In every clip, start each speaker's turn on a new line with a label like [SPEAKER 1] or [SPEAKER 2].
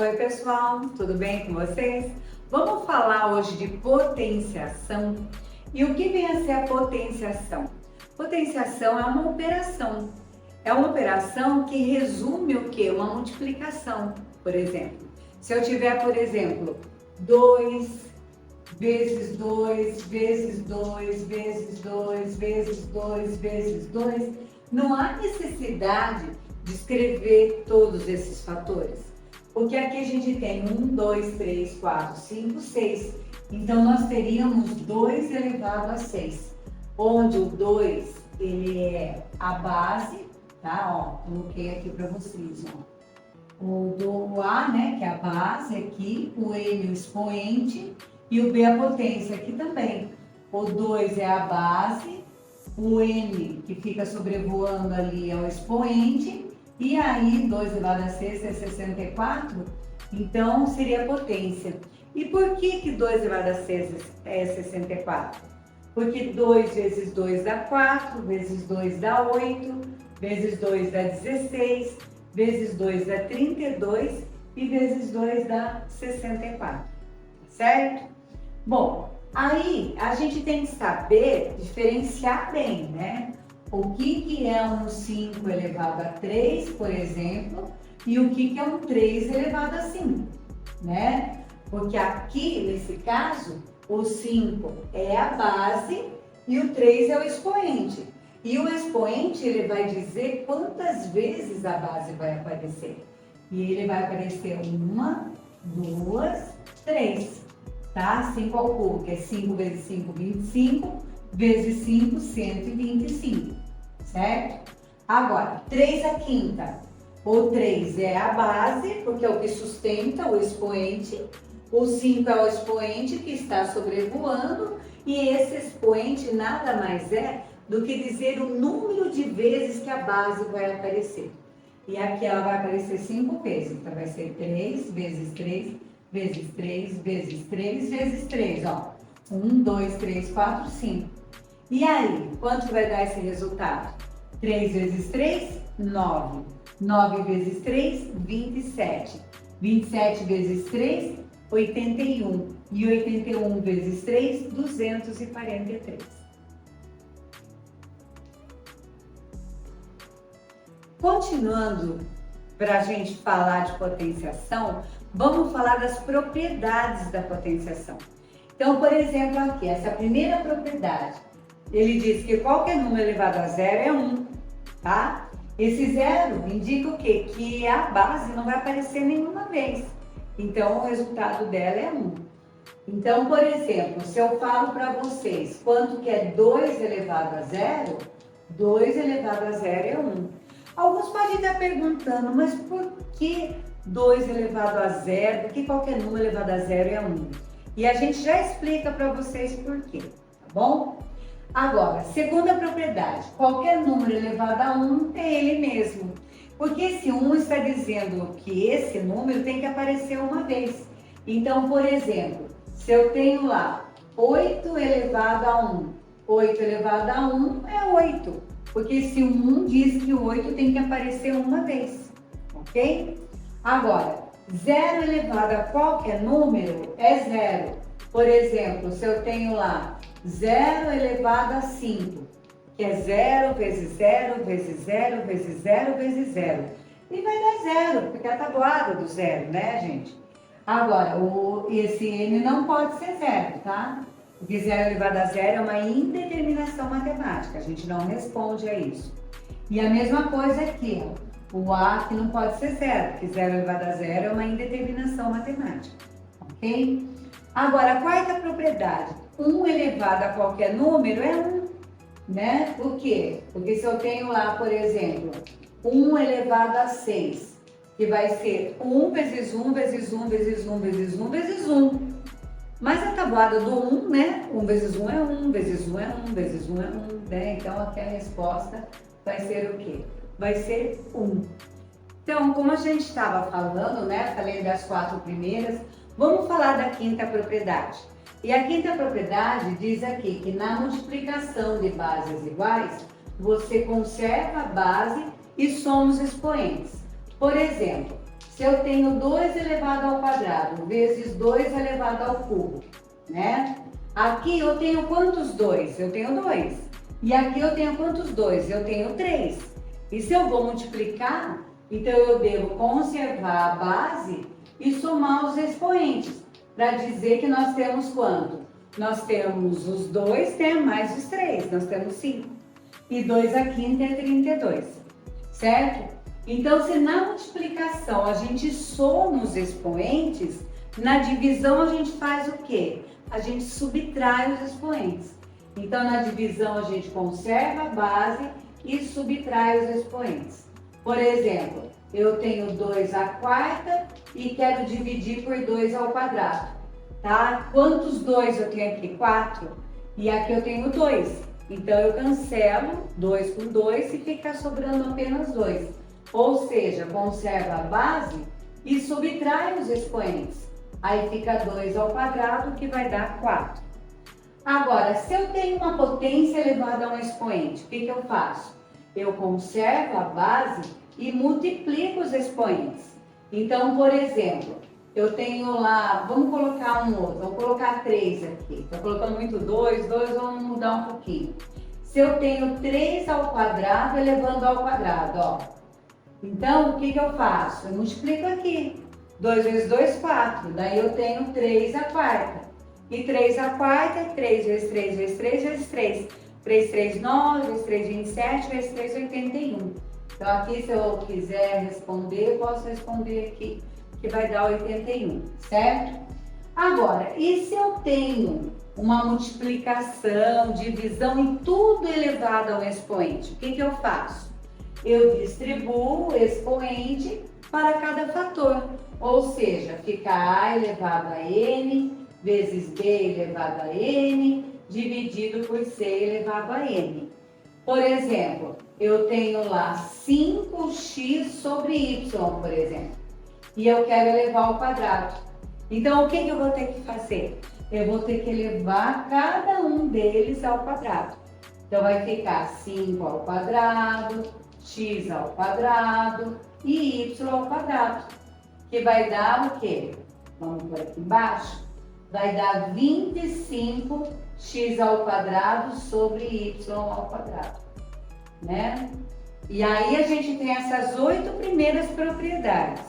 [SPEAKER 1] Oi pessoal, tudo bem com vocês? Vamos falar hoje de potenciação. E o que vem a ser a potenciação? Potenciação é uma operação. É uma operação que resume o quê? Uma multiplicação, por exemplo. Se eu tiver, por exemplo, 2 vezes 2, vezes 2, vezes 2, vezes 2, vezes 2, não há necessidade de escrever todos esses fatores. Porque aqui a gente tem 1, 2, 3, 4, 5, 6. Então, nós teríamos 2 elevado a 6. Onde o 2, ele é a base, tá? Ó, coloquei aqui para vocês, ó. O A, né, que é a base aqui, o N, o expoente, e o B, a potência aqui também. O 2 é a base, o N, que fica sobrevoando ali, é o expoente, e aí 2 elevado a 6 é 64, então seria a potência. E por que 2 elevado a 6 é 64? Porque 2 vezes 2 dá 4, vezes 2 dá 8, vezes 2 dá 16, vezes 2 dá 32 e vezes 2 dá 64, certo? Bom, aí a gente tem que saber diferenciar bem, né? O que é um 5 elevado a 3, por exemplo, e o que é um 3 elevado a 5, né? Porque aqui, nesse caso, o 5 é a base e o 3 é o expoente. E o expoente, ele vai dizer quantas vezes a base vai aparecer. E ele vai aparecer 1, 2, 3, tá? 5 ao cubo, que é 5 vezes 5, 25, vezes 5, 125, certo? Agora, 3 à quinta. O 3 é a base, porque é o que sustenta o expoente. O 5 é o expoente que está sobrevoando. E esse expoente nada mais é do que dizer o número de vezes que a base vai aparecer. E aqui ela vai aparecer 5 vezes. Então, vai ser 3 vezes 3, vezes 3, vezes 3, vezes 3, ó. 1, 2, 3, 4, 5. E aí, quanto vai dar esse resultado? 3 vezes 3, 9. 9 vezes 3, 27. 27 vezes 3, 81. E 81 vezes 3, 243. Continuando para a gente falar de potenciação, vamos falar das propriedades da potenciação. Então, por exemplo, aqui, essa primeira propriedade, ele diz que qualquer número elevado a zero é 1, tá? Esse zero indica o quê? Que a base não vai aparecer nenhuma vez. Então, o resultado dela é 1. Então, por exemplo, se eu falo para vocês quanto que é 2 elevado a zero, 2 elevado a zero é 1. Alguns podem estar perguntando, mas por que 2 elevado a zero? Por que qualquer número elevado a zero é 1? E a gente já explica para vocês por quê, tá bom? Agora, segunda propriedade, qualquer número elevado a 1 é ele mesmo. Porque esse 1 está dizendo que esse número tem que aparecer uma vez. Então, por exemplo, se eu tenho lá 8 elevado a 1, 8 elevado a 1 é 8. Porque esse 1 diz que o 8 tem que aparecer uma vez, ok? Agora, 0 elevado a qualquer número é 0. Por exemplo, se eu tenho lá 0 elevado a 5, que é 0 vezes 0 vezes 0 vezes 0 vezes 0. E vai dar 0, porque é a tabuada do 0, né, gente? Agora, esse n não pode ser 0, tá? Porque 0 elevado a 0 é uma indeterminação matemática, a gente não responde a isso. E a mesma coisa aqui, ó, o a que não pode ser 0, porque 0 elevado a 0 é uma indeterminação matemática, ok? Agora, a quarta propriedade, 1 elevado a qualquer número é 1, né? Por quê? Porque se eu tenho lá, por exemplo, 1 elevado a 6, que vai ser 1 vezes 1 vezes 1 vezes 1 vezes 1 vezes 1. Mas a tabuada do 1, né? 1 vezes 1 é 1, vezes 1 é 1, vezes 1 é 1, né? Então, aqui a resposta vai ser o quê? Vai ser 1. Então, como a gente estava falando, né? Falei das 4 primeiras, vamos falar da quinta propriedade. E a quinta propriedade diz aqui que na multiplicação de bases iguais, você conserva a base e soma os expoentes. Por exemplo, se eu tenho 2 elevado ao quadrado vezes 2 elevado ao cubo, né? Aqui eu tenho quantos 2? Eu tenho 2. E aqui eu tenho quantos 2? Eu tenho 3. E se eu vou multiplicar, então eu devo conservar a base e somar os expoentes, para dizer que nós temos quanto? Nós temos os 2, mais os 3, nós temos 5. E 2 à quinta é 32, certo? Então, se na multiplicação a gente soma os expoentes, na divisão a gente faz o quê? A gente subtrai os expoentes. Então, na divisão a gente conserva a base e subtrai os expoentes. Por exemplo, eu tenho 2 à quarta e quero dividir por 2 ao quadrado, tá? Quantos 2 eu tenho aqui? 4. E aqui eu tenho 2. Então, eu cancelo 2 com 2 e fica sobrando apenas 2. Ou seja, conserva a base e subtrai os expoentes. Aí fica 2 ao quadrado, que vai dar 4. Agora, se eu tenho uma potência elevada a um expoente, o que eu faço? Eu conservo a base e multiplico os expoentes. Então, por exemplo, eu tenho lá, vamos colocar um outro, vamos colocar 3 aqui. Está colocando muito 2, vamos mudar um pouquinho. Se eu tenho 3 ao quadrado elevando ao quadrado, ó. Então, o que eu faço? Eu multiplico aqui. 2 vezes 2, 4. Daí eu tenho 3 à quarta. E 3 à quarta é 3 vezes 3 vezes 3 vezes 3. 3, 3, 9, vezes 3, 27, vezes 3, 81. Então, aqui, se eu quiser responder, eu posso responder aqui, que vai dar 81, certo? Agora, e se eu tenho uma multiplicação, divisão em tudo elevado ao expoente? O que eu faço? Eu distribuo o expoente para cada fator, ou seja, fica A elevado a N vezes B elevado a N dividido por C elevado a N. Por exemplo, eu tenho lá 5x sobre y, por exemplo, e eu quero elevar ao quadrado. Então, o que eu vou ter que fazer? Eu vou ter que elevar cada um deles ao quadrado. Então, vai ficar 5 ao quadrado, x ao quadrado e y ao quadrado, que vai dar o quê? Vamos por aqui embaixo. Vai dar 25x ao quadrado sobre y ao quadrado, né? E aí a gente tem essas 8 primeiras propriedades.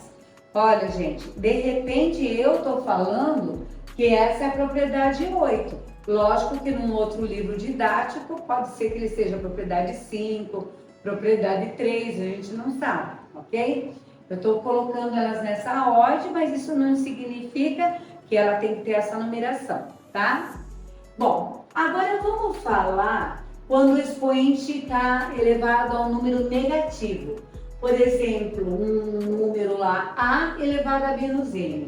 [SPEAKER 1] Olha, gente, de repente eu tô falando que essa é a propriedade 8. Lógico que num outro livro didático pode ser que ele seja propriedade 5, propriedade 3, a gente não sabe, ok? Eu estou colocando elas nessa ordem, mas isso não significa que ela tem que ter essa numeração, tá? Bom, agora vamos falar quando o expoente está elevado a um número negativo. Por exemplo, um número lá, A elevado a menos N.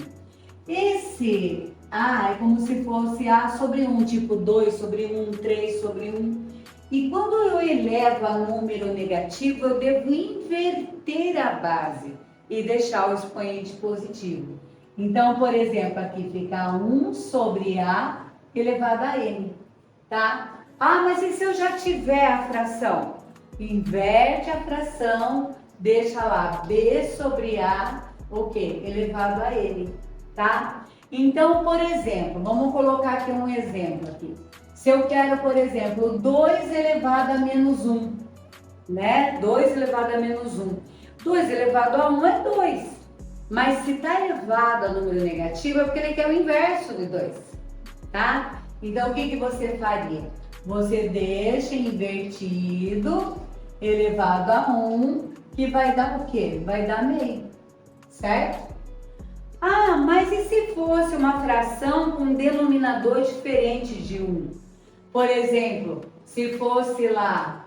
[SPEAKER 1] Esse A é como se fosse A sobre 1, tipo 2 sobre 1, 3 sobre 1. E quando eu elevo a número negativo, eu devo inverter a base e deixar o expoente positivo. Então, por exemplo, aqui fica 1 sobre A elevado a N, tá? Ah, mas e se eu já tiver a fração? Inverte a fração, deixa lá B sobre A, o quê? Elevado a N, tá? Então, por exemplo, vamos colocar aqui um exemplo aqui. Se eu quero, por exemplo, 2 elevado a menos 1, né? 2 elevado a menos 1. 2 elevado a 1 é 2. Mas se está elevado a número negativo, é porque ele quer o inverso de 2, tá? Então, o que você faria? Você deixa invertido, elevado a 1, que vai dar o quê? Vai dar meio, certo? Ah, mas e se fosse uma fração com denominador diferente de 1? Por exemplo, se fosse lá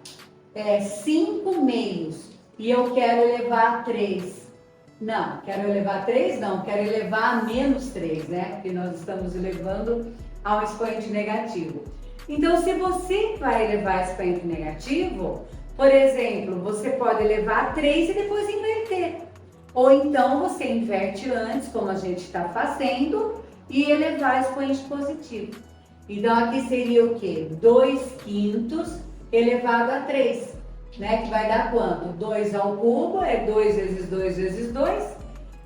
[SPEAKER 1] 5 meios e eu quero elevar a 3. Não, quero elevar a 3? Não, quero elevar a menos 3, né? Porque nós estamos elevando a um expoente negativo. Então, se você vai elevar expoente negativo, por exemplo, você pode elevar a 3 e depois inverter. Ou então você inverte antes, como a gente está fazendo, e elevar expoente positivo. Então, aqui seria o quê? 2/5 elevado a 3, né? Que vai dar quanto? 2 ao cubo é 2 vezes 2 vezes 2.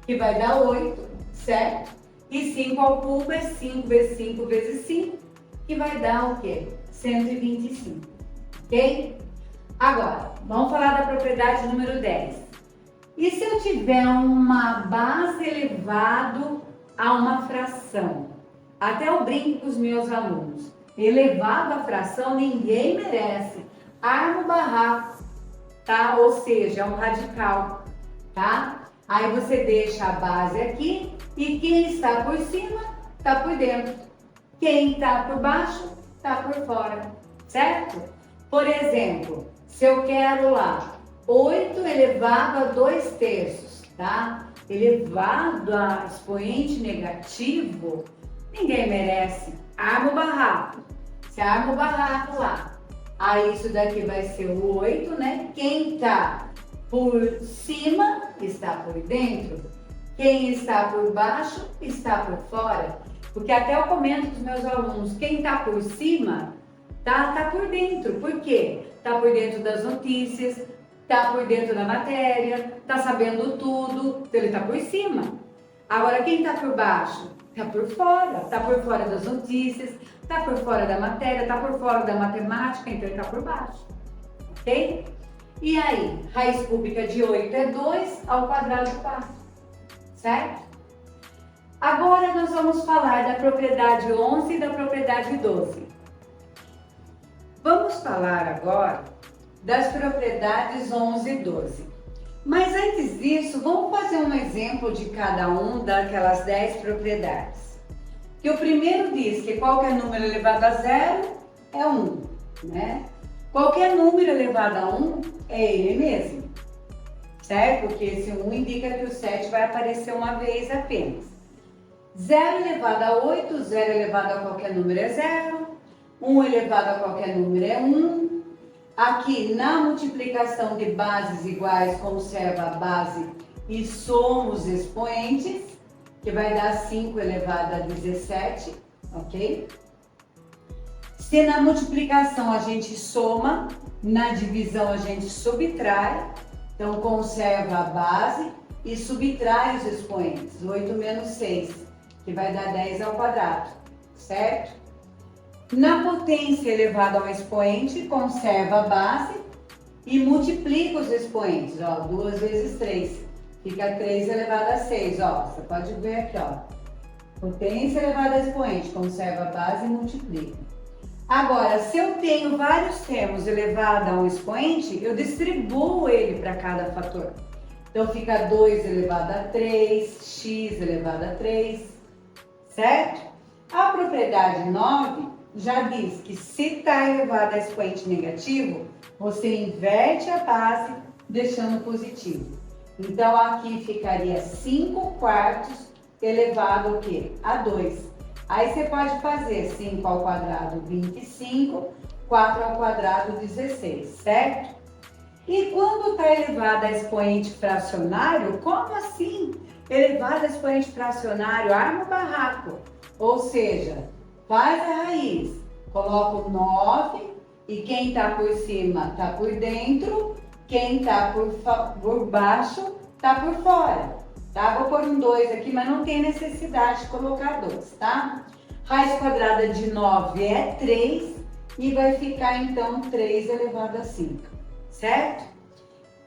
[SPEAKER 1] que vai dar 8, certo? E 5 ao cubo é 5 vezes 5 vezes 5, que vai dar o quê? 125, ok? Agora, vamos falar da propriedade número 10. E se eu tiver uma base elevado a uma fração? Até eu brinco com os meus alunos. Elevado a fração, ninguém merece. Arma o barraco, tá? Ou seja, é um radical, tá? Aí você deixa a base aqui e quem está por cima, está por dentro. Quem está por baixo, está por fora, certo? Por exemplo, se eu quero lá 8 elevado a 2/3, tá? Elevado a expoente negativo, ninguém merece. Arma o barraco. Você arma o barraco lá. Aí isso daqui vai ser o 8, né? Quem está por cima está por dentro. Quem está por baixo está por fora. Porque até eu comento com os meus alunos, quem está por cima tá por dentro. Por quê? Está por dentro das notícias, está por dentro da matéria, está sabendo tudo, então ele está por cima. Agora, quem está por baixo? Está por fora das notícias, está por fora da matéria, está por fora da matemática, então ele está por baixo, ok? E aí, raiz cúbica de 8 é 2 ao quadrado de 4, certo? Agora nós vamos falar da propriedade 11 e da propriedade 12. Vamos falar agora das propriedades 11 e 12. Mas antes disso, vamos fazer um exemplo de cada um daquelas 10 propriedades. Que o primeiro diz que qualquer número elevado a 0 é 1, né? Qualquer número elevado a 1 é ele mesmo, certo? Porque esse 1 indica que o 7 vai aparecer uma vez apenas. 0 elevado a 8, 0 elevado a qualquer número é 0. 1 elevado a qualquer número é 1. Aqui, na multiplicação de bases iguais, conserva a base e soma os expoentes, que vai dar 5 elevado a 17, ok? Se na multiplicação a gente soma, na divisão a gente subtrai, então conserva a base e subtrai os expoentes, 8 menos 6, que vai dar 10 ao quadrado, certo? Na potência elevada ao expoente, conserva a base e multiplica os expoentes, ó, 2 vezes 3, fica 3 elevado a 6, ó, você pode ver aqui, ó, potência elevada ao expoente, conserva a base e multiplica. Agora, se eu tenho vários termos elevados a um expoente, eu distribuo ele para cada fator. Então, fica 2 elevado a 3, x elevado a 3, certo? A propriedade 9 já diz que se está elevado a expoente negativo, você inverte a base deixando positivo. Então, aqui ficaria 5/4 elevado ao quê? A 2. Aí você pode fazer 5 ao quadrado, 25, 4 ao quadrado, 16, certo? E quando está elevado a expoente fracionário, como assim? Elevado a expoente fracionário, arma o barraco. Ou seja, faz a raiz, coloca o 9 e quem está por cima está por dentro, quem está por baixo está por fora, tá? Vou pôr um 2 aqui, mas não tem necessidade de colocar 2, tá? Raiz quadrada de 9 é 3 e vai ficar então 3 elevado a 5, certo?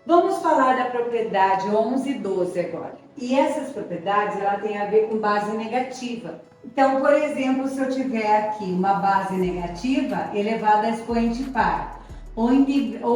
[SPEAKER 1] Vamos falar da propriedade 11 e 12 agora. E essas propriedades, ela tem a ver com base negativa. Então, por exemplo, se eu tiver aqui uma base negativa elevada a expoente par, ou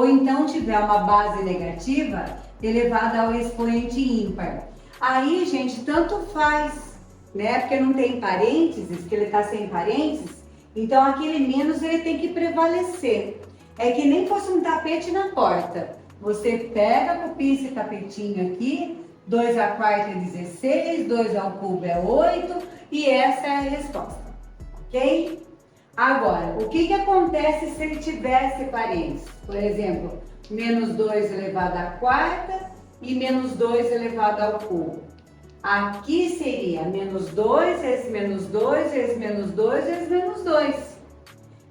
[SPEAKER 1] então tiver uma base negativa elevada ao expoente ímpar. Aí, gente, tanto faz, né? Porque não tem parênteses, que ele está sem parênteses, então aquele menos ele tem que prevalecer. É que nem fosse um tapete na porta. Você pega, copia esse tapetinho aqui, 2/4 é 16, 2/3 é 8 e essa é a resposta, ok? Agora, o que acontece se ele tivesse parênteses? Por exemplo, menos 2 elevado à quarta e menos 2 elevado ao cubo. Aqui seria menos 2 vezes menos 2 vezes menos 2 vezes menos 2.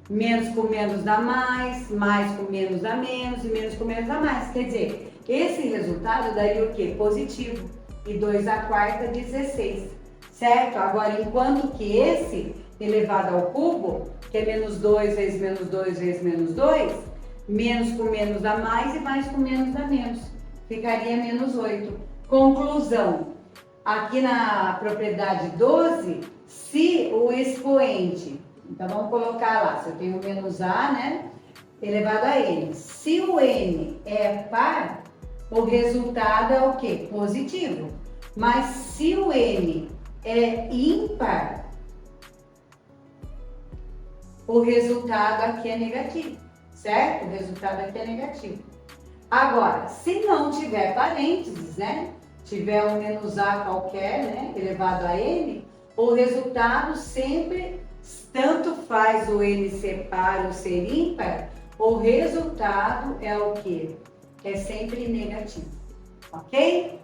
[SPEAKER 1] Menos com menos dá mais com menos dá menos e menos com menos dá mais. Quer dizer, esse resultado daria o quê? Positivo. e 2 à quarta, 16, certo? Agora, enquanto que esse elevado ao cubo, que é menos 2 vezes menos 2 vezes menos 2, menos com menos dá mais e mais com menos dá menos. Ficaria menos 8. Conclusão, aqui na propriedade 12, se o expoente, então vamos colocar lá, se eu tenho menos A, né, elevado a N. Se o N é par, o resultado é o quê? Positivo. Mas se o N é ímpar, o resultado aqui é negativo, certo? O resultado aqui é negativo. Agora, se não tiver parênteses, né? Tiver um menos A qualquer, né? Elevado a N, o resultado sempre, tanto faz o N ser par ou ser ímpar, o resultado é o quê? É sempre negativo, ok?